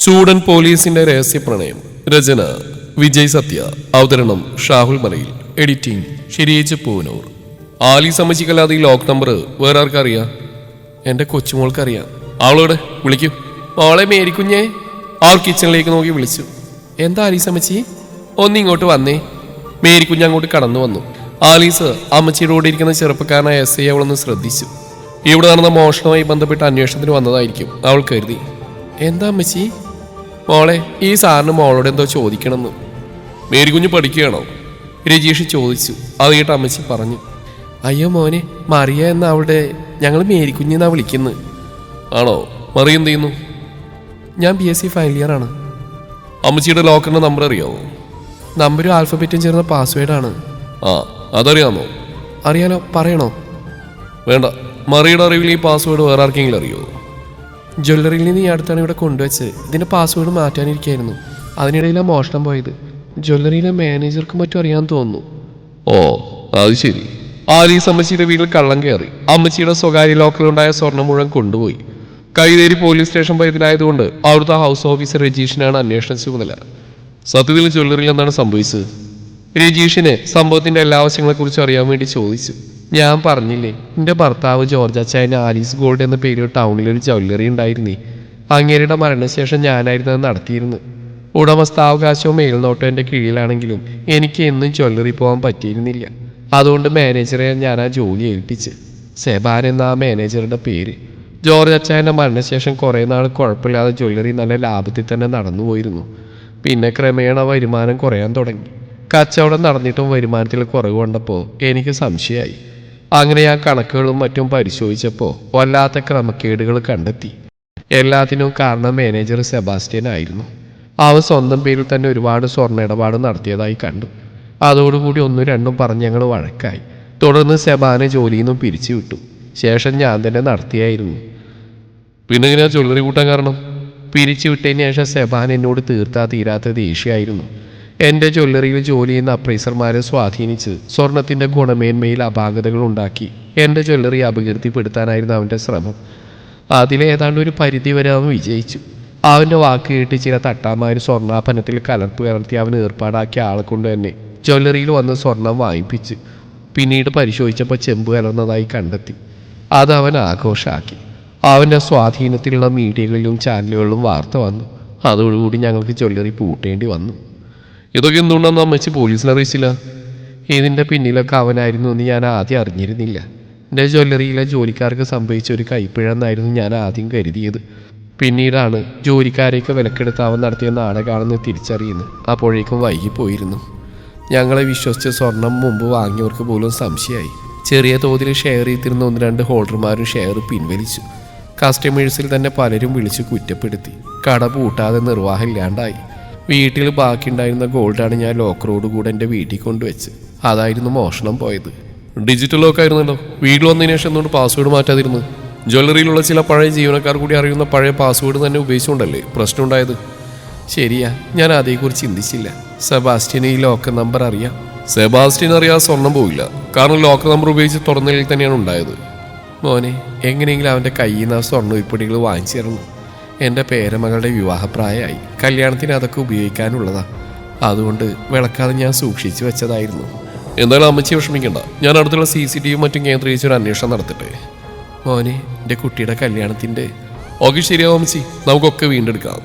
ചൂടൻ പോലീസിന്റെ രഹസ്യപ്രണയം. രചന വിജയ് സത്യ. അവതരണം ഷാഹുൽ മലയിൽ. എഡിറ്റിംഗ് ശരിയേച്ച് പൂനൂർ. ആലീസ് അമ്മച്ചിക്കല്ലാതെ ഈ ലോക്ക് നമ്പർ വേറെ ആർക്കറിയാം? എൻ്റെ കൊച്ചുമോൾക്കറിയാം. അവളോട് വിളിക്കൂ. മോളെ മേരിക്കുഞ്ഞേ. അവർ കിച്ചണിലേക്ക് നോക്കി വിളിച്ചു. എന്താ ആലീസ് അമ്മച്ചി? ഒന്നിങ്ങോട്ട് വന്നേ. മേരിക്കുഞ്ഞ് അങ്ങോട്ട് കടന്നു വന്നു. ആലീസ് അമ്മച്ചിയുടെ കൂടെ ഇരിക്കുന്ന ചെറുപ്പക്കാരനായ SI അവളൊന്ന് ശ്രദ്ധിച്ചു. ഇവിടെ നടന്ന മോഷണവുമായി ബന്ധപ്പെട്ട അന്വേഷണത്തിന് വന്നതായിരിക്കും അവൾ കരുതി. എന്താ അമ്മച്ചി? മോളെ, ഈ സാറിന് മോളോട് എന്തോ ചോദിക്കണമെന്ന്. മേരിക്കുഞ്ഞ് പഠിക്കുകയാണോ? രജീഷ് ചോദിച്ചു. അത് കേട്ട് അമ്മച്ചി പറഞ്ഞു, അയ്യോ മോനെ, മറിയ എന്ന അവളുടെ ഞങ്ങൾ മേരിക്കുഞ്ഞെന്നാ വിളിക്കുന്നത്. ആണോ? മറിയ എന്ത് ചെയ്യുന്നു? ഞാൻ BSc ഫൈനൽ ഇയർ ആണ്. അമ്മച്ചിയുടെ ലോക്കറിന്റെ നമ്പർ അറിയാമോ? നമ്പരും ആൽഫബറ്റും ചേർന്ന പാസ്വേഡാണ്. ആ, അതറിയാമോ? അറിയാലോ, പറയണോ? വേണ്ട. മറിയുടെ അറിവിൽ ഈ പാസ്വേഡ് വേറെ ആർക്കെങ്കിലും അറിയോ? ജ്വല്ലറിയിൽ നിന്ന് ഈ അടുത്താണ് ഇവിടെ കൊണ്ടുവച്ച്. ഇതിൻ്റെ പാസ്വേഡ് മാറ്റാനിരിക്കായിരുന്നു. അതിനിടയിലാണ് മോഷണം പോയത്. ജ്വല്ലറിയിലെ മാനേജർക്കും മറ്റും അറിയാൻ തോന്നുന്നു. ഓ, അത് ശരി. ആലീസ് അമ്മച്ചിയുടെ വീട്ടിൽ കള്ളം കയറി അമ്മച്ചിയുടെ സ്വകാര്യ ലോക്കറിലുണ്ടായ സ്വർണം മുഴുവൻ കൊണ്ടുപോയി. കൈതേരി പോലീസ് സ്റ്റേഷൻ പരിധിയിലായതുകൊണ്ട് അവിടുത്തെ ഹൗസ് ഓഫീസർ രജീഷിനാണ് അന്വേഷണ ചുമതല. സത്യത്തിൽ ജ്വല്ലറിയിൽ എന്താണ് സംഭവിച്ചത്? രജീഷിന് സംഭവത്തിന്റെ എല്ലാ വശങ്ങളെക്കുറിച്ച് അറിയാൻ വേണ്ടി ചോദിച്ചു. ഞാൻ പറഞ്ഞില്ലേ, എൻ്റെ ഭർത്താവ് ജോർജ് അച്ചായന് ആലീസ് ഗോൾഡ് എന്ന പേരിൽ ടൗണിലൊരു ജ്വല്ലറി ഉണ്ടായിരുന്നേ. അങ്ങേരുടെ മരണശേഷം ഞാനായിരുന്നു അത് നടത്തിയിരുന്നത്. ഉടമസ്ഥാവകാശവും മേൽനോട്ടവും എൻ്റെ കീഴിലാണെങ്കിലും എനിക്ക് എന്നും ജ്വല്ലറി പോകാൻ പറ്റിയിരുന്നില്ല. അതുകൊണ്ട് മാനേജറെ ഞാൻ ആ ജോലി ഏൽപ്പിച്ച്. സെബാൻ എന്ന ആ മാനേജറുടെ പേര്. ജോർജ് അച്ചായൻ്റെ മരണശേഷം കുറേ നാൾ കുഴപ്പമില്ലാതെ ജ്വല്ലറി നല്ല ലാഭത്തിൽ തന്നെ നടന്നു പോയിരുന്നു. പിന്നെ ക്രമേണ വരുമാനം കുറയാൻ തുടങ്ങി. കച്ചവടം നടന്നിട്ടും വരുമാനത്തിൽ കുറവ് കൊണ്ടപ്പോൾ എനിക്ക് സംശയമായി. അങ്ങനെ ഞാൻ കണക്കുകളും മറ്റും പരിശോധിച്ചപ്പോൾ വല്ലാത്ത ക്രമക്കേടുകൾ കണ്ടെത്തി. എല്ലാത്തിനും കാരണം മാനേജർ സെബാസ്റ്റ്യൻ ആയിരുന്നു. അവൻ സ്വന്തം പേരിൽ തന്നെ ഒരുപാട് സ്വർണ്ണ ഇടപാട് നടത്തിയതായി കണ്ടു. അതോടുകൂടി ഒന്നും രണ്ടും പറഞ്ഞ് ഞങ്ങൾ വഴക്കായി. തുടർന്ന് സെബാനെ ജോലിയിൽ നിന്നും പിരിച്ചു വിട്ടു. ശേഷം ഞാൻ തന്നെ നടത്തിയായിരുന്നു. പിന്നെ എങ്ങനെയാ ജ്വല്ലറി കൂട്ടാൻ കാരണം? പിരിച്ചു വിട്ടതിന് ശേഷം സെബാൻ എന്നോട് തീരാത്ത ദേഷ്യമായിരുന്നു. എൻ്റെ ജ്വല്ലറിയിൽ ജോലി ചെയ്യുന്ന അപ്രൈസർമാരെ സ്വാധീനിച്ച് സ്വർണത്തിൻ്റെ ഗുണമേന്മയിൽ അപാകതകൾ ഉണ്ടാക്കി എൻ്റെ ജ്വല്ലറി അപകീർത്തിപ്പെടുത്താനായിരുന്നു അവൻ്റെ ശ്രമം. അതിലേതാണ്ട് ഒരു പരിധി വരെ അവൻ വിജയിച്ചു. അവൻ്റെ വാക്ക് കേട്ട് ചില തട്ടാമാർ സ്വർണ്ണാഭരണത്തിൽ കലർപ്പ് കലർത്തി അവൻ ഏർപ്പാടാക്കിയ ആളെ കൊണ്ട് തന്നെ ജ്വല്ലറിയിൽ വന്ന് സ്വർണം വാങ്ങിപ്പിച്ച്. പിന്നീട് പരിശോധിച്ചപ്പോൾ ചെമ്പ് കലർന്നതായി കണ്ടെത്തി. അത് അവൻ ആഘോഷമാക്കി. അവൻ്റെ സ്വാധീനത്തിലുള്ള മീഡിയകളിലും ചാനലുകളിലും വാർത്ത വന്നു. അതോടുകൂടി ഞങ്ങൾക്ക് ജ്വല്ലറി പൂട്ടേണ്ടി വന്നു. ഇതൊക്കെ എന്തുകൊണ്ടാണെന്ന് അമ്മച്ചി പോലീസിനെ അറിയിച്ചില്ല? ഇതിൻ്റെ പിന്നിലൊക്കെ അവനായിരുന്നു എന്ന് ഞാൻ ആദ്യം അറിഞ്ഞിരുന്നില്ല. എൻ്റെ ജ്വല്ലറിയിലെ ജോലിക്കാർക്ക് സംഭവിച്ച ഒരു കൈപ്പിഴ എന്നായിരുന്നു ഞാൻ ആദ്യം കരുതിയത്. പിന്നീടാണ് ജോലിക്കാരെയൊക്കെ വിലക്കെടുത്ത് അവൻ നടത്തിയ നാടകമാണെന്ന് തിരിച്ചറിയുന്നത്. അപ്പോഴേക്കും വൈകിപ്പോയിരുന്നു. ഞങ്ങളെ വിശ്വസിച്ച് സ്വർണം മുമ്പ് വാങ്ങിയവർക്ക് പോലും സംശയമായി. ചെറിയ തോതിൽ ഷെയർ ചെയ്തിരുന്ന 1-2 ഹോൾഡർമാരും ഷെയർ പിൻവലിച്ചു. കസ്റ്റമേഴ്സിൽ തന്നെ പലരും വിളിച്ച് കുറ്റപ്പെടുത്തി. കട പൂട്ടാതെ നിർവാഹമില്ലാണ്ടായി. വീട്ടിൽ ബാക്കിയുണ്ടായിരുന്ന ഗോൾഡാണ് ഞാൻ ലോക്കറോട് കൂടെ എൻ്റെ വീട്ടിൽ കൊണ്ടുവച്ച്. അതായിരുന്നു മോഷണം പോയത്. ഡിജിറ്റൽ ലോക്ക് ആയിരുന്നല്ലോ. വീട്ടിൽ വന്നതിന് ശേഷം എന്തുകൊണ്ട് പാസ്വേഡ് മാറ്റാതിരുന്നു? ജ്വല്ലറിയിലുള്ള ചില പഴയ ജീവനക്കാർ കൂടി അറിയുന്ന പഴയ പാസ്വേഡ് തന്നെ ഉപയോഗിച്ചുകൊണ്ടല്ലേ പ്രശ്നം ഉണ്ടായത്? ശരിയാ, ഞാൻ അതേക്കുറിച്ച് ചിന്തിച്ചില്ല. സെബാസ്റ്റ്യന് ഈ ലോക്കർ നമ്പർ അറിയാം. സെബാസ്റ്റ്യൻ അറിയാതെ സ്വർണം പോയില്ല. കാരണം ലോക്കർ നമ്പർ ഉപയോഗിച്ച് തുറന്നതിൽ തന്നെയാണ് ഉണ്ടായത്. മോനെ, എങ്ങനെയെങ്കിലും അവൻ്റെ കയ്യിൽ നിന്ന് ആ സ്വർണ്ണ ഉൾപ്പെടികൾ വാങ്ങിച്ചു തരണം. എൻ്റെ പേരമകളുടെ വിവാഹപ്രായമായി. കല്യാണത്തിന് അതൊക്കെ ഉപയോഗിക്കാനുള്ളതാ. അതുകൊണ്ട് വിളക്കാതെ ഞാൻ സൂക്ഷിച്ചു വെച്ചതായിരുന്നു. എന്തായാലും അമ്മച്ചി വിഷമിക്കണ്ട. ഞാൻ അടുത്തുള്ള CCTV മറ്റും കേന്ദ്രീകരിച്ച് ഒരു അന്വേഷണം നടത്തട്ടെ. മോനെ, എൻ്റെ കുട്ടിയുടെ കല്യാണത്തിൻ്റെ ഓക്കെ, ശരിയാവും അമ്മച്ചി. നമുക്കൊക്കെ വീണ്ടെടുക്കാം.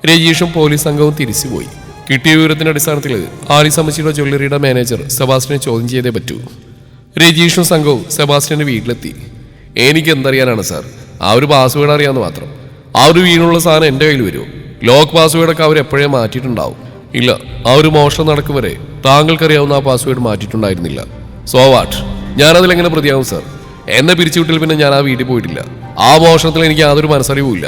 രജീഷും പോലീസ് സംഘവും തിരിച്ചുപോയി. കിട്ടിയ വിവരത്തിന്റെ അടിസ്ഥാനത്തിൽ ആലീസ് അമ്മച്ചിയുടെ ജ്വല്ലറിയുടെ മാനേജർ സെബാസ്റ്റ്യനെ ചോദ്യം ചെയ്തേ പറ്റൂ. രജീഷും സംഘവും സെബാസ്റ്റ്യൻ്റെ വീട്ടിലെത്തി. എനിക്ക് എന്തറിയാനാണ് സാർ? ആ ഒരു പാസ്വേഡ് അറിയാമെന്ന് മാത്രം. ആ ഒരു വീണുള്ള സാധനം എൻ്റെ കയ്യിൽ വരുമോ? ലോക്ക് പാസ്വേഡൊക്കെ അവർ എപ്പോഴേ മാറ്റിയിട്ടുണ്ടാവും. ഇല്ല, ആ ഒരു മോഷണം നടക്കും വരെ താങ്കൾക്കറിയാവുന്ന ആ പാസ്വേഡ് മാറ്റിയിട്ടുണ്ടായിരുന്നില്ല. So what? ഞാനതിലെങ്ങനെ പ്രതിയാവും സാർ? എന്നെ പിരിച്ചുവിട്ടിൽ പിന്നെ ഞാൻ ആ വീട്ടിൽ പോയിട്ടില്ല. ആ മോഷണത്തിൽ എനിക്ക് യാതൊരു മനസ്സറിവുമില്ല.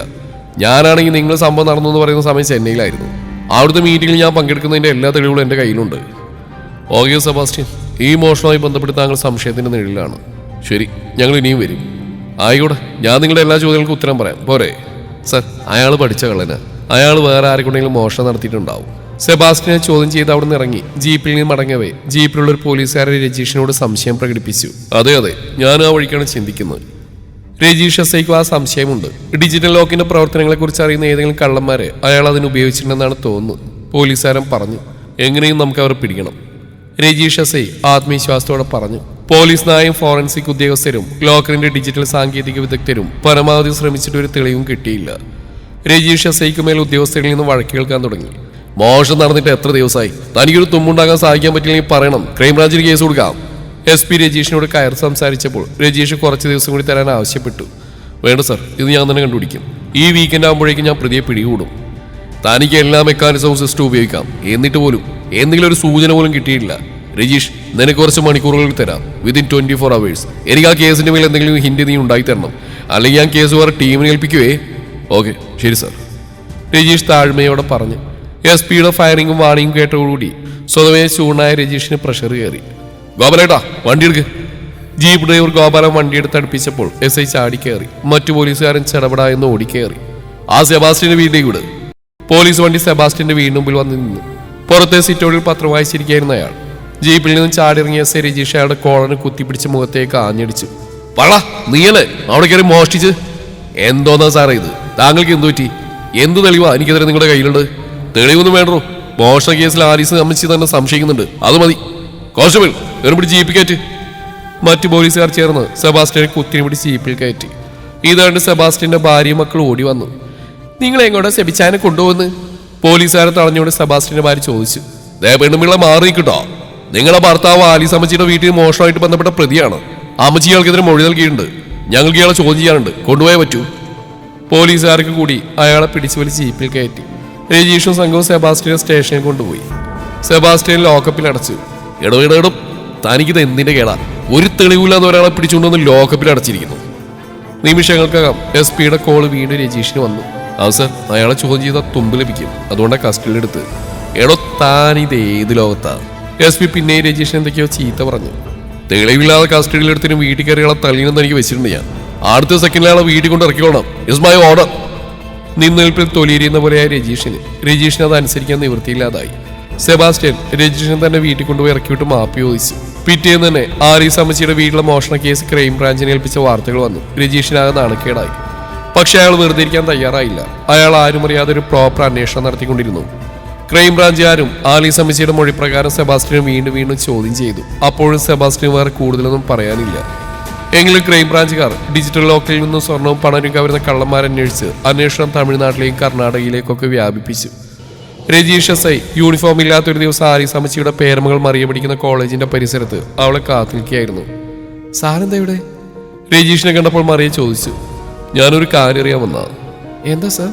ഞാനാണെങ്കിൽ നിങ്ങൾ സംഭവം നടന്നു എന്ന് പറയുന്ന സമയം ചെന്നൈയിലായിരുന്നു. അവിടുത്തെ മീറ്റിങ്ങിൽ ഞാൻ പങ്കെടുക്കുന്നതിൻ്റെ എല്ലാ തെളിവുകളും എൻ്റെ കയ്യിലുണ്ട്. ഓക്കെ സെബാസ്റ്റ്യൻ, ഈ മോഷണവുമായി ബന്ധപ്പെട്ട് താങ്കൾ സംശയത്തിൻ്റെ നിഴലിലാണ്. ശരി, ഞങ്ങൾ ഇനിയും വരും. ആയിക്കോട്ടെ, ഞാൻ നിങ്ങളുടെ എല്ലാ ചോദ്യങ്ങൾക്കും ഉത്തരം പറയാം, പോരെ? സർ, അയാൾ പഠിച്ച കള്ളന്. അയാൾ വേറെ ആരെക്കൊണ്ടെങ്കിലും മോഷണം നടത്തിയിട്ടുണ്ടാവും. സെബാസ്റ്റ്യനെ ചോദ്യം ചെയ്ത് അവിടെ നിന്ന് ഇറങ്ങി ജീപ്പിൽ നിന്ന് മടങ്ങവേ ജീപ്പിലുള്ള ഒരു പോലീസുകാരൻ രജീഷിനോട് സംശയം പ്രകടിപ്പിച്ചു. അതെ, ഞാൻ ആ വഴിക്കാണ് ചിന്തിക്കുന്നത്. രജീഷ് എസ്ഐക്കും ആ സംശയമുണ്ട്. ഡിജിറ്റൽ ലോക്കിന്റെ പ്രവർത്തനങ്ങളെക്കുറിച്ച് അറിയുന്ന ഏതെങ്കിലും കള്ളന്മാരെ അയാൾ അതിന് ഉപയോഗിച്ചിട്ടുണ്ടെന്നാണ് തോന്നുന്നത്. പോലീസുകാരൻ പറഞ്ഞു. എങ്ങനെയും നമുക്ക് അവരെ പിടിക്കണം. രജീഷ് എസ്ഐ ആത്മവിശ്വാസത്തോടെ പറഞ്ഞു. പോലീസ് നായും ഫോറൻസിക് ഉദ്യോഗസ്ഥരും ലോക്കറിന്റെ ഡിജിറ്റൽ സാങ്കേതിക വിദഗ്ധരും പരമാവധി ശ്രമിച്ചിട്ട് ഒരു തെളിവും കിട്ടിയില്ല. രജീഷ് എസ്ഐക്ക് മേൽ ഉദ്യോഗസ്ഥരിൽ നിന്ന് വഴക്ക് കേൾക്കാൻ തുടങ്ങി. മോശം നടന്നിട്ട് എത്ര ദിവസമായി? തനിക്കൊരു തുമ്മുണ്ടാകാൻ സാധിക്കാൻ പറ്റില്ലെങ്കിൽ പറയണം, ക്രൈംബ്രാഞ്ചിന് കേസ് കൊടുക്കാം. SP രജീഷിനോട് കയർ സംസാരിച്ചപ്പോൾ രജീഷ് കുറച്ച് ദിവസം കൂടി തരാൻ ആവശ്യപ്പെട്ടു. വേണ്ട സർ, ഇത് ഞാൻ തന്നെ കണ്ടുപിടിക്കും. ഈ വീക്കെൻഡ് ആകുമ്പോഴേക്കും ഞാൻ പ്രതിയെ പിടികൂടും. തനിക്ക് എല്ലാ മെക്കാനിസവും സിസ്റ്റം ഉപയോഗിക്കാം. എന്നിട്ട് പോലും എന്തെങ്കിലും ഒരു സൂചന പോലും കിട്ടിയിട്ടില്ല. രജീഷ്, നിനക്ക് കുറച്ച് മണിക്കൂറുകൾ തരാം. വിതിൻ 24 hours എനിക്ക് ആ കേസിന്റെ മേൽ എന്തെങ്കിലും ഹിന്റ് നീ ഉണ്ടായി തരണം. അല്ലെങ്കിൽ ഞാൻ കേസ് വേറെ ടീമിനെ ഏൽപ്പിക്കുവേ. ഓക്കെ, ശരി സർ, രജീഷ് താഴ്മയോടെ പറഞ്ഞു. SP-യുടെ ഫയറിങ്ങും വാണിങ്ങും കേട്ടതോടുകൂടി സ്വതവേ ചൂടായ രജീഷിന് പ്രഷർ കയറി. ഗോപാലേട്ടാ, വണ്ടി എടുക്ക്. ജീപ്പ് ഡ്രൈവർ ഗോപാലൻ വണ്ടിയെടുത്ത് അടുപ്പിച്ചപ്പോൾ SI ചാടിക്കയറി. മറ്റു പോലീസുകാരൻ ചെടപെടായെന്ന് ഓടിക്കയറി. ആ സെബാസ്റ്റ്യന്റെ വീട്ടിലേക്ക് വിട്. പോലീസ് വണ്ടി സെബാസ്റ്റ്യന്റെ വീടിന് മുമ്പിൽ വന്ന് നിന്നു. പുറത്തെ സിറ്റോടിൽ പത്രം വായിച്ചിരിക്കുകയായിരുന്നു അയാൾ. ജീപ്പിൽ നിന്നും ചാടിയിറങ്ങിയ SI രജീഷ് അയാളുടെ കോളന് കുത്തിപ്പിടിച്ച് മുഖത്തേക്ക് ആഞ്ഞടിച്ചു. പള, നീയല്ലേ അവിടെ കയറി മോഷ്ടിച്ച്? എന്തോന്നാ സാറേ ഇത്? താങ്കൾക്ക് എന്തു പറ്റി? എന്തു തെളിവാ എനിക്കെതിരെ നിങ്ങളുടെ കയ്യിലുണ്ട്? തെളിവൊന്നും വേണ്ടോ? മോഷണ കേസിൽ ആലീസ് അമ്മച്ചി തന്നെ സംശയിക്കുന്നുണ്ട്. അത് മതി. കോൺസ്റ്റബിൾ, പിടിച്ച് ജീപ്പിൽ കയറ്റി. മറ്റു പോലീസുകാർ ചേർന്ന് സെബാസ്റ്റ്യനെ കുത്തിനെ പിടിച്ച് ജീപ്പിൽ കയറ്റി. ഇതാണ്ട് സെബാസ്റ്റ്യന്റെ ഭാര്യയും മക്കളും ഓടി വന്നു. നിങ്ങൾ എങ്ങോട്ടാ സെബിച്ചാനെ കൊണ്ടുപോകുന്നു? പോലീസുകാരെ തടഞ്ഞുകൊണ്ട് സെബാസ്റ്റ്യന്റെ ഭാര്യ ചോദിച്ചു. പെണ്ണുമ്പിള്ള മാറിക്കിട്ടോ. നിങ്ങളുടെ ഭർത്താവ് ആലീസ് അമ്മച്ചിയുടെ വീട്ടിൽ മോഷണമായിട്ട് ബന്ധപ്പെട്ട പ്രതിയാണ്. അമ്മച്ചി ഇയാൾക്കെതിരെ മൊഴി നൽകിയിട്ടുണ്ട്. ഞങ്ങൾക്ക് ഇയാളെ ചോദ്യം ചെയ്യാനുണ്ട്. കൊണ്ടുപോയേ പറ്റൂ. പോലീസുകാർക്ക് കൂടി അയാളെ പിടിച്ചു വലിച്ച് ജീപ്പിൽ കയറ്റി. രജീഷും സംഘവും സെബാസ്റ്റ്യനെ സ്റ്റേഷനിൽ കൊണ്ടുപോയി. സെബാസ്റ്റ്യൻ ലോക്കപ്പിൽ അടച്ചു. ഇടവിടും, തനിക്കിത് എന്തിന്റെ കേടാ? ഒരു തെളിവില്ലാതെ ഒരാളെ പിടിച്ചുകൊണ്ടുവന്ന് ലോക്കപ്പിൽ അടച്ചിരിക്കുന്നു. നിമിഷങ്ങൾക്കകം SP-യുടെ കോള് വീണ്ടും രജീഷിന് വന്നു. സർ, അയാളെ ചോദ്യം ചെയ്താൽ തുമ്പ് ലഭിക്കും. അതുകൊണ്ടാണ് കസ്റ്റഡിയിലെടുത്ത്. താനിത് ഏത് ലോകത്താ? SP പിന്നെയും രജീഷിന് എന്തൊക്കെയോ ചീത്ത പറഞ്ഞു. തെളിവില്ലാതെ കസ്റ്റഡിയിലെടുത്തിന് വീട്ടിൽ കയറിയാളെ തള്ളിയെന്ന് എനിക്ക് വെച്ചിട്ടുണ്ട്. ഞാൻ അടുത്ത സെക്കൻഡിലാളെ വീട്ടിൽ കൊണ്ട് ഇറക്കിക്കോണം. Is my order. നിന്നിൽപ്പിൽ തൊലിയിരിയുന്ന പോലെയായ രജീഷിന് അത് അനുസരിക്കാൻ നിവൃത്തിയില്ലാതായി. സെബാസ്റ്റ്യൻ രജീഷിനെ തന്നെ വീട്ടിൽ കൊണ്ടുപോയി ഇറക്കിവിട്ട് മാപ്പ് ചോദിച്ചു. പിറ്റേന്ന് തന്നെ ആലീസ് അമ്മച്ചിയുടെ വീട്ടിലെ മോഷണ കേസ് ക്രൈംബ്രാഞ്ചിനെ ഏൽപ്പിച്ച വാർത്തകൾ വന്നു. രജീഷിനാകെ നാണക്കേടായി. പക്ഷെ അയാൾ വെറുതെ ഇരിക്കാൻ തയ്യാറായില്ല. അയാൾ ആരും അറിയാതെ ഒരു പ്രോപ്പർ അന്വേഷണം നടത്തിക്കൊണ്ടിരുന്നു. ക്രൈംബ്രാഞ്ചുകാരും ആലീസ് അമ്മച്ചിയുടെ മൊഴിപ്രകാരം സെബാസ്റ്റ്യനെ വീണ്ടും ചോദ്യം ചെയ്തു. അപ്പോഴും സെബാസ്റ്റ്യൻ വേറെ കൂടുതലൊന്നും പറയാനില്ല. എങ്കിലും ക്രൈംബ്രാഞ്ചുകാർ ഡിജിറ്റൽ ലോക്കിൽ നിന്നും സ്വർണവും പണവും കവരുന്ന കള്ളന്മാരന്വേഷിച്ച് അന്വേഷണം തമിഴ്നാട്ടിലേക്കും കർണാടകയിലേക്കൊക്കെ വ്യാപിപ്പിച്ചു. രജീഷ് SI യൂണിഫോം ഇല്ലാത്തൊരു ദിവസം ആലീസ് അമ്മച്ചിയുടെ പേരമകൾ മറിയ പിടിക്കുന്ന കോളേജിന്റെ പരിസരത്ത് അവളെ കാത്തിരിക്കുകയായിരുന്നു. സാരെന്താ ഇവിടെ? രജീഷിനെ കണ്ടപ്പോൾ മറിയ ചോദിച്ചു. ഞാനൊരു കാര്യം അറിയാൻ വന്നാ. എന്താ സാർ?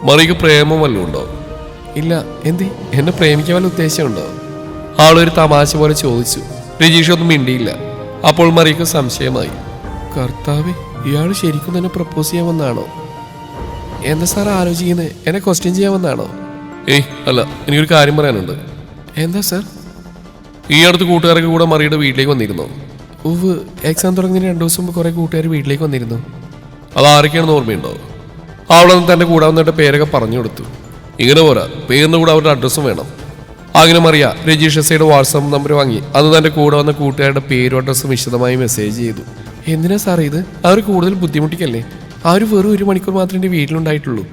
മറിയക്ക് പ്രേമം വല്ലതും ഉണ്ടോ? ഇല്ല. എന്തി? എന്നെ പ്രേമിക്കാൻ വല്ല ഉദ്ദേശമുണ്ടോ? ആളൊരു തമാശ പോലെ ചോദിച്ചു. രജീഷ് ഒന്നും മിണ്ടിയില്ല. അപ്പോൾ മറിയക്ക് സംശയമായി. കർത്താവേ, ഇയാൾ ശരിക്കും തന്നെ പ്രപ്പോസ് ചെയ്യാൻ വന്നാണോ? എന്താ സാർ ആലോചിക്കുന്നത്? എന്നെ ക്വസ്റ്റ്യൻ ചെയ്യാൻ വന്നാണോ? ഏയ് അല്ല, എനിക്കൊരു കാര്യം പറയാനുണ്ട്. എന്താ സാർ? ഈ അടുത്ത് കൂട്ടുകാരൊക്കെ കൂടെ മറിയുടെ വീട്ടിലേക്ക് വന്നിരുന്നോ? ഉവ്, എക്സാം തുടങ്ങുന്നതിന് 2 ദിവസം മുമ്പ് കുറെ കൂട്ടുകാർ വീട്ടിലേക്ക് വന്നിരുന്നു. അത് ആരൊക്കെയാണെന്ന് ഓർമ്മയുണ്ടോ? അവളൊന്ന് തൻ്റെ കൂടെ വന്നിട്ട് പേരൊക്കെ പറഞ്ഞു കൊടുത്തു. ഇങ്ങനെ പോരാ, പേരിന് കൂടെ അവരുടെ അഡ്രസ്സും വേണം. അങ്ങനെ മറിയ രജീഷ് SIയുടെ വാട്സാപ്പ് നമ്പർ വാങ്ങി അന്ന് തൻ്റെ കൂടെ വന്ന കൂട്ടുകാരുടെ പേരും അഡ്രസ്സും വിശദമായി മെസ്സേജ് ചെയ്തു. എന്തിനാ സാർ ഇത്? അവർ കൂടുതൽ ബുദ്ധിമുട്ടിക്കല്ലേ? അവർ വെറും 1 മണിക്കൂർ മാത്രമേ എൻ്റെ വീട്ടിലുണ്ടായിട്ടുള്ളൂ.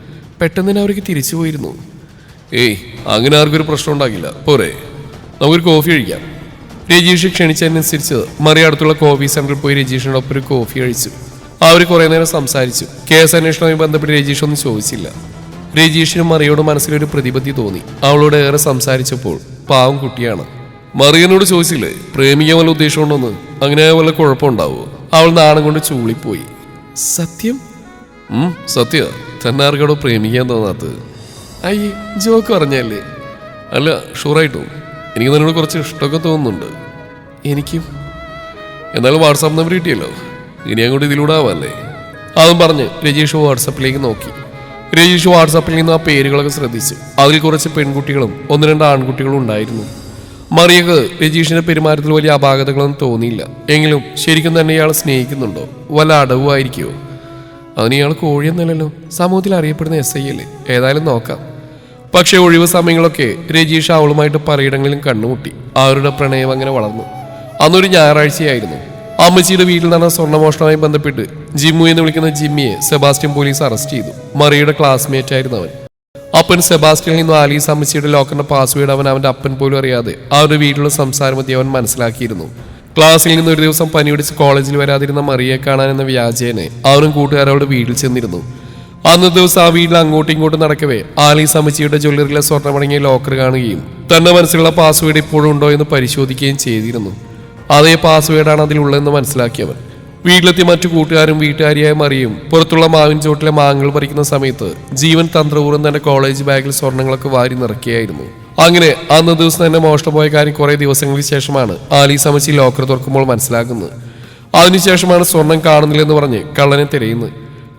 പെട്ടെന്ന് തന്നെ അവർക്ക് തിരിച്ചു പോയിരുന്നു. ഏയ്, അങ്ങനെ ആർക്കൊരു പ്രശ്നം ഉണ്ടാകില്ല. പോരെ, നമുക്കൊരു കോഫി കഴിക്കാം. രജീഷ് ക്ഷണിച്ചതിനനുസരിച്ച് മറിയ അടുത്തുള്ള കോഫി സെന്ററിൽ പോയി രജീഷിനോടൊപ്പം ഒരു കോഫി കഴിച്ചു. അവർ കുറേ നേരം സംസാരിച്ചു. കേസ് അന്വേഷണവുമായി ബന്ധപ്പെട്ട് രജീഷ് ഒന്നും ചോദിച്ചില്ല. രജീഷിനും മറിയോട് മനസ്സിലൊരു പ്രതിപത്തി തോന്നി. അവളോട് ഏറെ സംസാരിച്ചപ്പോൾ പാവം കുട്ടിയാണ്. മറിയനോട് ചോദിച്ചില്ലേ പ്രേമിക്കാൻ വല്ല ഉദ്ദേശമുണ്ടോന്ന്? അങ്ങനെ വല്ല കുഴപ്പമുണ്ടാവോ? അവൾ നാണം കൊണ്ട് ചൂളിപ്പോയി. സത്യം? സത്യ തന്നെ ആർക്കോടോ പ്രേമിക്കാൻ തോന്നാത്തത്? അയ്യേ, ജോക്ക് പറഞ്ഞല്ലേ? അല്ല, ഷുവറായിട്ടും എനിക്ക് തന്നോട് കുറച്ച് ഇഷ്ടമൊക്കെ തോന്നുന്നുണ്ട്. എനിക്കും. എന്നാലും വാട്സാപ്പ് നമ്പർ കിട്ടിയല്ലോ, ഇനി അങ്ങോട്ട് ഇതിലൂടെ ആവാല്ലേ? അതും പറഞ്ഞ് രജീഷ് വാട്സാപ്പിലേക്ക് നോക്കി. രജീഷ് വാട്സാപ്പിൽ നിന്ന് ആ പേരുകളൊക്കെ ശ്രദ്ധിച്ചു. അതിൽ കുറച്ച് പെൺകുട്ടികളും 1-2 ആൺകുട്ടികളും ഉണ്ടായിരുന്നു. മറിയക്ക് രജീഷിന്റെ പെരുമാറ്റത്തിൽ വലിയ അപാകതകളൊന്നും തോന്നിയില്ല. എങ്കിലും ശരിക്കും തന്നെ ഇയാൾ സ്നേഹിക്കുന്നുണ്ടോ? വല്ല അടവുമായിരിക്കുമോ? അതിന് ഇയാൾ കോഴിയെന്നല്ലല്ലോ, സമൂഹത്തിൽ അറിയപ്പെടുന്ന SI അല്ലേ? ഏതായാലും നോക്കാം. പക്ഷെ ഒഴിവ് സമയങ്ങളൊക്കെ രജീഷ് അവളുമായിട്ട് പലയിടങ്ങളിലും കണ്ടുമുട്ടി. അവരുടെ പ്രണയം അങ്ങനെ വളർന്നു. അന്നൊരു ഞായറാഴ്ചയായിരുന്നു. അമ്മച്ചിയുടെ വീട്ടിൽ നടന്ന സ്വർണ്ണമോഷണവുമായി ബന്ധപ്പെട്ട് ജിമ്മു എന്ന് വിളിക്കുന്ന ജിമ്മിയെ സെബാസ്റ്റ്യൻ പോലീസ് അറസ്റ്റ് ചെയ്തു. മറിയയുടെ ക്ലാസ്മേറ്റ് ആയിരുന്നു അവൻ. അപ്പൻ സെബാസ്റ്റ്യനിൽ നിന്നും ആലീസ് അമ്മച്ചിയുടെ ലോക്കറിന്റെ പാസ്വേഡ് അവന്റെ അപ്പൻ പോലും അറിയാതെ അവരുടെ വീട്ടിലുള്ള സംസാരം മതി അവൻ മനസ്സിലാക്കിയിരുന്നു. ക്ലാസ്സിൽ നിന്ന് ഒരു ദിവസം പനി പിടിച്ച് കോളേജിൽ വരാതിരുന്ന മറിയെ കാണാനെന്ന വ്യാജേനെ അവനും കൂട്ടുകാരവളുടെ വീട്ടിൽ ചെന്നിരുന്നു. അന്ന് ദിവസം ആ വീട്ടിൽ അങ്ങോട്ടും ഇങ്ങോട്ടും നടക്കവേ ആലീസ് അമ്മച്ചിയുടെ ജ്വല്ലറിയിലെ സ്വർണ്ണമടങ്ങിയ ലോക്കർ കാണുകയും തന്റെ മനസ്സിലുള്ള പാസ്വേഡ് ഇപ്പോഴും ഉണ്ടോ എന്ന് പരിശോധിക്കുകയും ചെയ്തിരുന്നു. അതേ പാസ്വേഡാണ് അതിലുള്ളതെന്ന് മനസ്സിലാക്കിയവൻ. വീട്ടിലെത്തിയ മറ്റു കൂട്ടുകാരും വീട്ടുകാരിയായ മറിയും പുറത്തുള്ള മാവിൻ ചോട്ടിലെ മാങ്ങകൾ പറിക്കുന്ന സമയത്ത് ജീവൻ തന്ത്രപൂർവ്വം തന്റെ കോളേജ് ബാഗിൽ സ്വർണ്ണങ്ങളൊക്കെ വാരി നിറക്കുകയായിരുന്നു. അങ്ങനെ അന്ന് ദിവസം തന്നെ മോഷണം പോയ കാര്യം കുറെ ദിവസങ്ങൾക്ക് ശേഷമാണ് ആലീസ് അമ്മച്ചി ലോക്കർ തുറക്കുമ്പോൾ മനസ്സിലാക്കുന്നത്. അതിനുശേഷമാണ് സ്വർണം കാണുന്നില്ലെന്ന് പറഞ്ഞ് കള്ളനെ തിരയുന്നത്.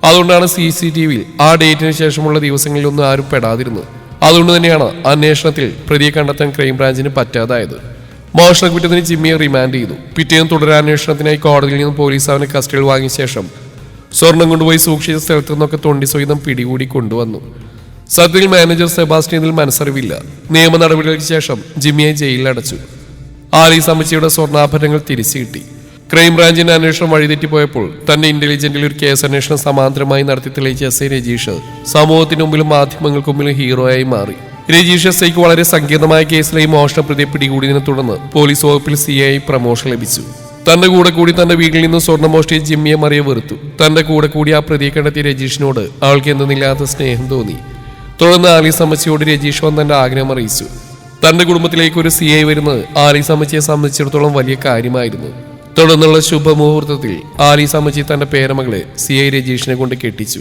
അതുകൊണ്ടാണ് CCTVയിൽ ആ ഡേറ്റിന് ശേഷമുള്ള ദിവസങ്ങളിലൊന്നും ആരും പെടാതിരുന്നത്. അതുകൊണ്ട് തന്നെയാണ് അന്വേഷണത്തിൽ പ്രതിയെ കണ്ടെത്താൻ ക്രൈംബ്രാഞ്ചിന് പറ്റാതായത്. മോഷണ കുറ്റത്തിന് ജിമ്മിയെ റിമാൻഡ് ചെയ്തു. പിറ്റേന്ന് തുടരന്വേഷണത്തിനായി കോടതിയിൽ നിന്ന് പോലീസ് അവനെ കസ്റ്റഡിയിൽ വാങ്ങിയ ശേഷം സ്വർണം കൊണ്ടുപോയി സൂക്ഷിച്ച സ്ഥലത്തു നിന്നൊക്കെ തൊണ്ടി സ്വഹിതം പിടികൂടി കൊണ്ടുവന്നു. സത്യത്തിൽ മാനേജർ സെബാസ്റ്റ്യൻ ഇതിൽ മനസ്സറിവില്ല. നിയമ നടപടികൾക്ക് ശേഷം ജിമ്മിയെ ജയിലിൽ അടച്ചു. ആലീസ് അമ്മച്ചിയുടെ സ്വർണ്ണാഭരണങ്ങൾ തിരിച്ചു കിട്ടി. ക്രൈംബ്രാഞ്ചിന്റെ അന്വേഷണം വഴിതെറ്റിപ്പോയപ്പോൾ തന്റെ ഇന്റലിജന്റിൽ ഒരു കേസ് അന്വേഷണം സമാന്തരമായി നടത്തി തെളിയിച്ച SI രജീഷ് സമൂഹത്തിന് മുമ്പിലും മാധ്യമങ്ങൾക്ക് മുമ്പിലും ഹീറോയായി മാറി. രജീഷ് SIക്ക് വളരെ സങ്കീർണമായ കേസിലെ മോഷണ പ്രതിയെ പിടികൂടിയതിനെ തുടർന്ന് പോലീസ് വകുപ്പിൽ CI പ്രമോഷൻ ലഭിച്ചു. തന്റെ കൂടെ കൂടി തന്റെ വീട്ടിൽ നിന്ന് സ്വർണ്ണം മോഷ്ടിയ ജിമ്മിയെ മറിയെ വെറുത്തു. തന്റെ കൂടെ കൂടി ആ പ്രതിയെ കണ്ടെത്തിയ രജീഷിനോട് അവൾക്ക് എന്തെന്നില്ലാത്ത സ്നേഹം തോന്നി. തുടർന്ന് ആലീസ് അമ്മച്ചിയോട് രജീഷ് വന്ന് തന്റെ ആഗ്രഹം അറിയിച്ചു. തന്റെ കുടുംബത്തിലേക്ക് ഒരു CI വരുന്നത് ആലീസ് അമ്മച്ചിയെ സംബന്ധിച്ചിടത്തോളം വലിയ കാര്യമായിരുന്നു. തുടർന്നുള്ള ശുഭമുഹൂർത്തത്തിൽ ആലീസ് അമ്മച്ചി തന്റെ പേരമകളെ CI രജീഷിനെ കൊണ്ട് കെട്ടിച്ചു.